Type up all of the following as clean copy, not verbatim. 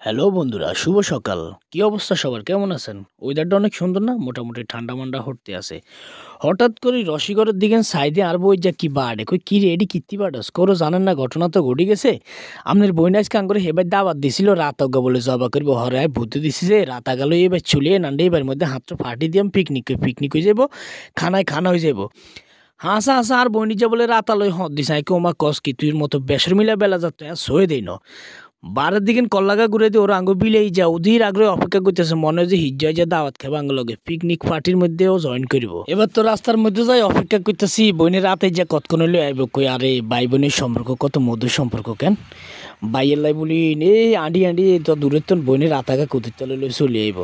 Hello বন্ধুরা, শুভ সকাল। কি অবস্থা সবার? কেমন আছেন? ওয়েদারটা অনেক সুন্দর না? মোটামুটি ঠান্ডা মান্ডা হতে আছে। হঠাৎ করে রসিকরের দিকে সাইডে আর বই যা কি বাড়ে কই কি রে এডি কিত্তি বাড়স করো জানেন না ঘটনা তো ঘটে গেছে। আপনার বই নাচ কান করে হেবার দাওয়াত দিছিল রাত অজ্ঞা বলে জবা করবো হরে ভূতে দিছি যে রাত আগালো এবার চুলিয়ে নান্ডে এবার মধ্যে হাতটা ফাটি দিয়াম পিকনিক হয়ে যাবো, খানা হয়ে যাবো। হাসা হাসা আর বই নিজে বলে রাতালয় হদ দিস ওমা কস কি তুই মতো বেসর মিলা বেলা যাত সয়ে দেই ন বারের দিকে কল্লাগা ঘুরে দিয়ে ওরা আঙ্গু বিলেই যা অধীর আগ্রহে অপেক্ষা করতেছে মনে হয় যে হিজ্জয় যে দাওয়াত খাবে আঙ্গ লগে পিকনিক পার্টির মধ্যেও জয়েন করিব। এবার তো রাস্তার মধ্যে যাই অপেক্ষা করতেছি বইনের রাতে যে কতক্ষণ হলে আইব কই আরে ভাই বোনের সম্পর্ক কত মধুর সম্পর্ক কেন বাইয়ের লাই বলি এই আঁডি তো দূরের তো বইনের রাতাগা কুতির তলে লই চলে আইব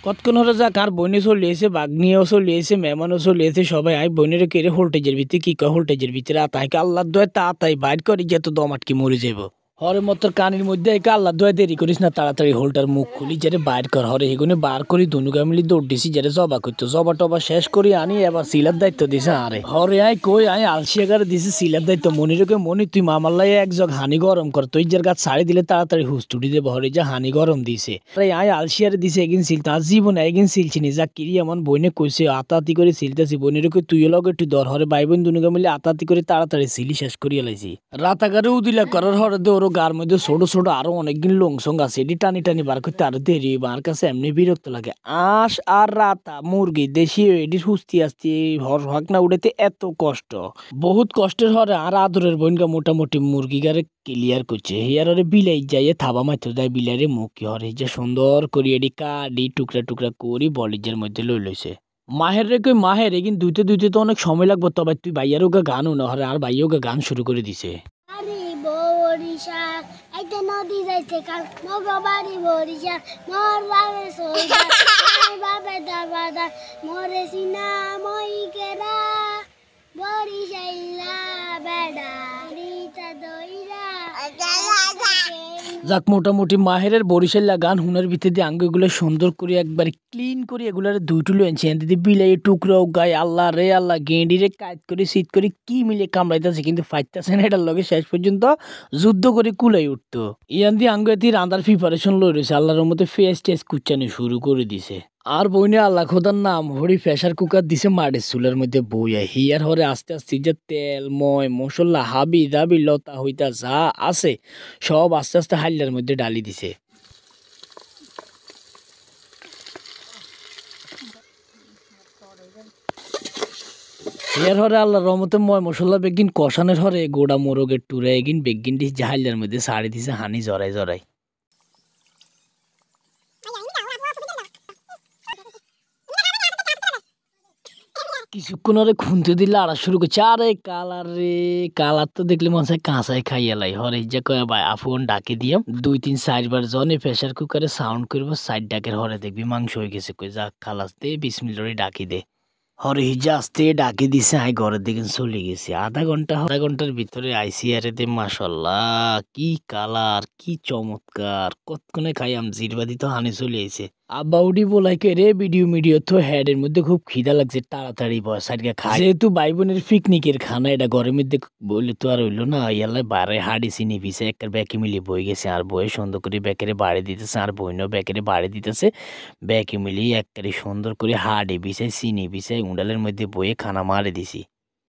কতক্ষণ হলে যাক আর বইনে চলে এসে বাগনিয়াও চলে এসে মেহমানও চলে এসে সবাই আই বইনের কেড়ে হোল্টেজের ভিতরে কি কয় হোল্টেজের ভিতরে আতাইকে আল্লাহ দয় তা তাই বাইর করি যে তো দম আটকে মরে যাবো হরে মত কানির মধ্যে একে আল্লাহ দোয়া দেরি করিস না তাড়াতাড়ি হোলটার মুখ খুলি যারে বাইর কর হরে এগুনে বার করি দুনুগা মিলি দৌড় দিছি যারে জবা করতো জবা টবা শেষ করি আনি এবার সিলার দায়িত্ব দিছে আরে হরে আয় কই আয় আলসিয়াগারে দিছে সিলার দায়িত্ব মনিরকে মনি তুই মামাল্লাই এক জগ হানি গরম কর তুই যার গাছ ছাড়ি দিলে তাড়াতাড়ি হুস্তুটি দেব হরে যা হানি গরম দিছে আরে আয় আলসিয়ারে দিছে এগিন সিল তার জীবনে এগিন সিলছিনি যা কিরি এমন বইনে কইছে আতাতি করে সিলতেছি বনিরকে তুইও লগে একটু দর হরে ভাই বোন দুনুগা মিলে আতাতি করে তাড়াতাড়ি সিলি শেষ করিয়া লাইছি রাতাগারে উদিলা করার হরে দে ওর গার মধ্যে ছোট ছোট আরো অনেকদিন লংসং আছে এটি টানি টানি বার করতে আরো দেরি আমার কাছে এমনি বিরক্ত লাগে আঁশ আর রাতা মুরগি দেশি এটির হুস্তি আসতে হক না উড়েতে এত কষ্ট বহুত কষ্টের হরে আর আদরের বোনগা মোটামুটি মুরগি গারে ক্লিয়ার করছে হিয়ার হরে বিলাই যাইয়ে থাবা মাত্র দেয় বিলারে মুখ হরে যে সুন্দর করি এটি কাটি টুকরা টুকরা করি বলিজের মধ্যে লই লইছে মাহের রে কই মাহের এগিন দুইতে তো অনেক সময় লাগবে তবে তুই ভাইয়ারও গা গানও না হরে আর ভাইয়াও গা গান শুরু করে দিছে বরিশা একটা নদী যাইতে কাল মগবাড়ি বরিশা মোর বাবে সোজা বাবে দাবাদা মোরে সিনা মই কেরা বরিশাইলা বেডা রিতা দইরা যাক মোটামুটি মাহেরের বরিশাল্লা গান হুনার ভিতরে দিয়ে আঙ্গুগুলো সুন্দর করে একবার ক্লিন করে এগুলার দুইটুলো এনছে দিদি বিলাই টুকরাও গায়ে আল্লাহ রে আল্লাহ গেঁডি রে কাজ করে শীত করে কি মিলে কামড়াইতেছে কিন্তু ফাইতেছে না এটার লগে শেষ পর্যন্ত যুদ্ধ করে কুলাই উঠতো ইয়ান দিয়ে আঙ্গু এতি রান্দার প্রিপারেশন লই রয়েছে আল্লাহর মধ্যে ফেস টেস কুচানি শুরু করে দিছে আর বইনে আল্লাহ খোদার নাম হরি প্রেসার কুকার দিছে মাটির চুলের মধ্যে বইয়া হিয়ার হরে আস্তে আস্তে যে তেল ময় মশলা হাবি দাবি লতা হইতা যা আছে সব আস্তে আস্তে হাইলার মধ্যে ডালি দিছে হিয়ার হরে আল্লাহ রহমতে ময় মশলা বেগিন কষানের হরে গোড়া মোরগের টুরে এগিন বেগিন দিস হাইলার মধ্যে সারি দিছে হানি জড়াই জড়াই কিছুক্ষণ আরে খুনতে দিলে আড়া শুরু করছে আরে কালার তো দেখলে মনে হয় কাঁচাই খাইয়া লাই হরে যে কয়ে ভাই আফুন ডাকে দিয়াম 2-3-4 বার জনে প্রেসার কুকারে সাউন্ড করবো সাইড ডাকের হরে দেখবি মাংস হয়ে গেছে কই যা খালাস দে বিসমিল্লাহ ডাকি দে হরে হিজা আসতে ডাকি দিছে আই ঘরের দিকে চলে গেছি আধা ঘন্টার ভিতরে আইসি আরে দে মাশাল্লাহ কি কালার কি চমৎকার কতক্ষণে খাইয়াম জিরবাদি তো হানি চলে আইছে আব্বাউডি বলাইকে রে ভিডিও তো হেডের মধ্যে খুব খিদা লাগছে তাড়াতাড়ি বয়স আজকে খাই যেহেতু ভাই বোনের পিকনিকের খানা এটা ঘরের মধ্যে বললে তো আর হইলো না ইয়াল্লাই বাইরে হাড়ি চিনি পিছে একটা ব্যাকে মিলি বই গেছে আর বয়ে সুন্দর করে ব্যাকেরে বাড়ি দিতেছে আর বইনও ব্যাকেরে বাড়ি দিতেছে ব্যাকে মিলিয়ে একবারে সুন্দর করে হাড়ি বিছাই চিনি বিছাই উন্ডালের মধ্যে বয়ে খানা মারে দিছি